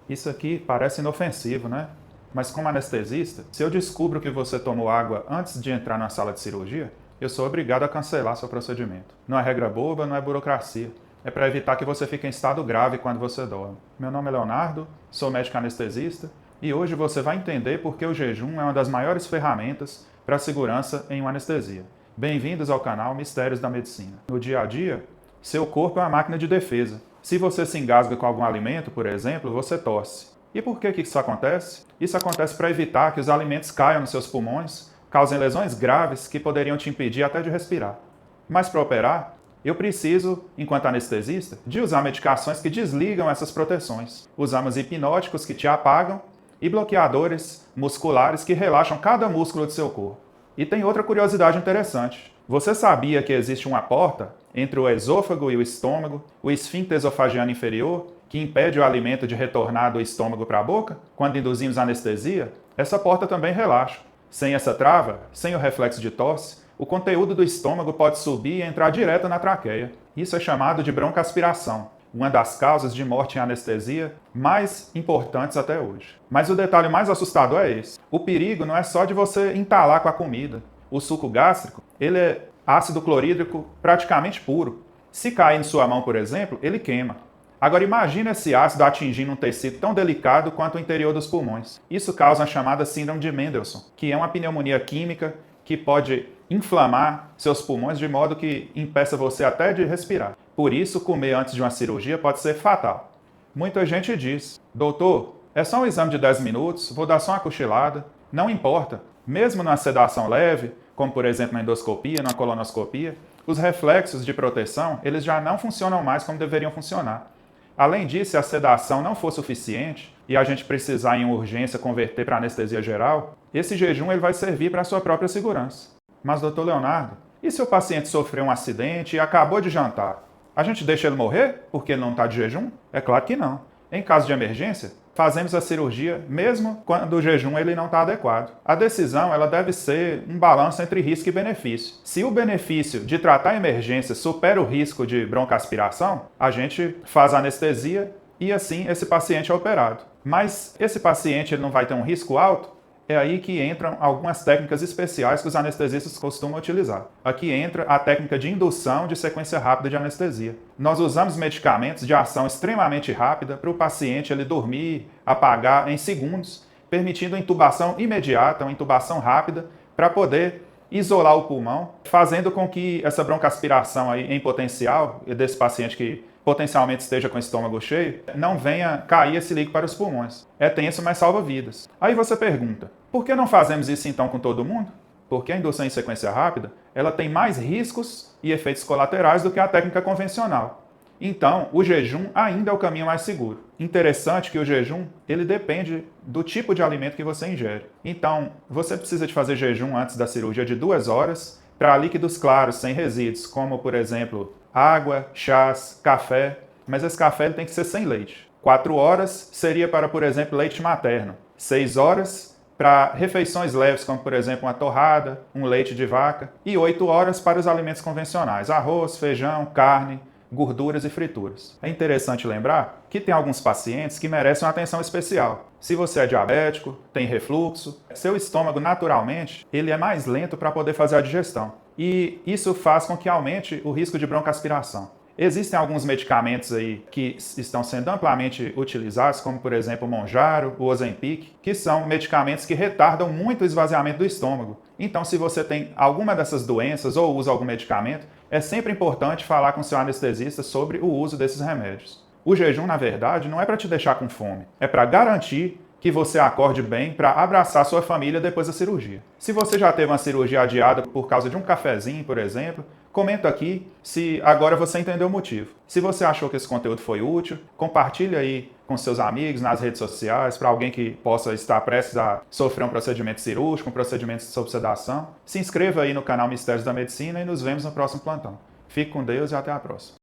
Isso aqui parece inofensivo, né? Mas como anestesista, se eu descubro que você tomou água antes de entrar na sala de cirurgia, eu sou obrigado a cancelar seu procedimento. Não é regra boba, não é burocracia. É para evitar que você fique em estado grave quando você dorme. Meu nome é Leonardo, sou médico anestesista e hoje você vai entender por que o jejum é uma das maiores ferramentas para a segurança em uma anestesia. Bem-vindos ao canal Mistérios da Medicina. No dia a dia, seu corpo é uma máquina de defesa. Se você se engasga com algum alimento, por exemplo, você tosse. E por que isso acontece? Isso acontece para evitar que os alimentos caiam nos seus pulmões, causem lesões graves que poderiam te impedir até de respirar. Mas para operar, eu preciso, enquanto anestesista, de usar medicações que desligam essas proteções. Usamos hipnóticos que te apagam e bloqueadores musculares que relaxam cada músculo do seu corpo. E tem outra curiosidade interessante. Você sabia que existe uma porta entre o esôfago e o estômago, o esfíncter esofagiano inferior, que impede o alimento de retornar do estômago para a boca? Quando induzimos anestesia, essa porta também relaxa. Sem essa trava, sem o reflexo de tosse, o conteúdo do estômago pode subir e entrar direto na traqueia. Isso é chamado de broncoaspiração, uma das causas de morte em anestesia mais importantes até hoje. Mas o detalhe mais assustador é esse. O perigo não é só de você entalar com a comida. O suco gástrico, ele é ácido clorídrico praticamente puro. Se cair em sua mão, por exemplo, ele queima. Agora imagine esse ácido atingindo um tecido tão delicado quanto o interior dos pulmões. Isso causa a chamada síndrome de Mendelssohn, que é uma pneumonia química que pode inflamar seus pulmões de modo que impeça você até de respirar. Por isso, comer antes de uma cirurgia pode ser fatal. Muita gente diz: doutor, é só um exame de 10 minutos, vou dar só uma cochilada. Não importa. Mesmo numa sedação leve, como por exemplo na endoscopia, na colonoscopia, os reflexos de proteção eles já não funcionam mais como deveriam funcionar. Além disso, se a sedação não for suficiente e a gente precisar em urgência converter para anestesia geral, esse jejum ele vai servir para a sua própria segurança. Mas, doutor Leonardo, e se o paciente sofreu um acidente e acabou de jantar? A gente deixa ele morrer porque ele não está de jejum? É claro que não. Em caso de emergência, fazemos a cirurgia mesmo quando o jejum ele não está adequado. A decisão ela deve ser um balanço entre risco e benefício. Se o benefício de tratar a emergência supera o risco de broncoaspiração, a gente faz a anestesia e assim esse paciente é operado. Mas esse paciente ele não vai ter um risco alto? É aí que entram algumas técnicas especiais que os anestesistas costumam utilizar. Aqui entra a técnica de indução de sequência rápida de anestesia. Nós usamos medicamentos de ação extremamente rápida para o paciente ele dormir, apagar em segundos, permitindo a intubação imediata, uma intubação rápida, para poder isolar o pulmão, fazendo com que essa broncoaspiração aí em potencial desse paciente que potencialmente esteja com o estômago cheio, não venha cair esse líquido para os pulmões. É tenso, mas salva vidas. Aí você pergunta, por que não fazemos isso então com todo mundo? Porque a indução em sequência rápida, ela tem mais riscos e efeitos colaterais do que a técnica convencional. Então, o jejum ainda é o caminho mais seguro. Interessante que o jejum, ele depende do tipo de alimento que você ingere. Então, você precisa de fazer jejum antes da cirurgia de 2 horas para líquidos claros, sem resíduos, como, por exemplo, água, chás, café, mas esse café ele tem que ser sem leite. 4 horas seria para, por exemplo, leite materno. 6 horas para refeições leves, como, por exemplo, uma torrada, um leite de vaca. E 8 horas para os alimentos convencionais, arroz, feijão, carne, gorduras e frituras. É interessante lembrar que tem alguns pacientes que merecem uma atenção especial. Se você é diabético, tem refluxo, seu estômago naturalmente ele é mais lento para poder fazer a digestão. E isso faz com que aumente o risco de broncoaspiração. Existem alguns medicamentos aí que estão sendo amplamente utilizados, como por exemplo o Mounjaro, o Ozempic, que são medicamentos que retardam muito o esvaziamento do estômago. Então, se você tem alguma dessas doenças ou usa algum medicamento, é sempre importante falar com seu anestesista sobre o uso desses remédios. O jejum, na verdade, não é para te deixar com fome, é para garantir que você acorde bem para abraçar sua família depois da cirurgia. Se você já teve uma cirurgia adiada por causa de um cafezinho, por exemplo, comenta aqui se agora você entendeu o motivo. Se você achou que esse conteúdo foi útil, compartilhe aí com seus amigos nas redes sociais, para alguém que possa estar prestes a sofrer um procedimento cirúrgico, um procedimento sob sedação. Se inscreva aí no canal Mistérios da Medicina e nos vemos no próximo plantão. Fique com Deus e até a próxima.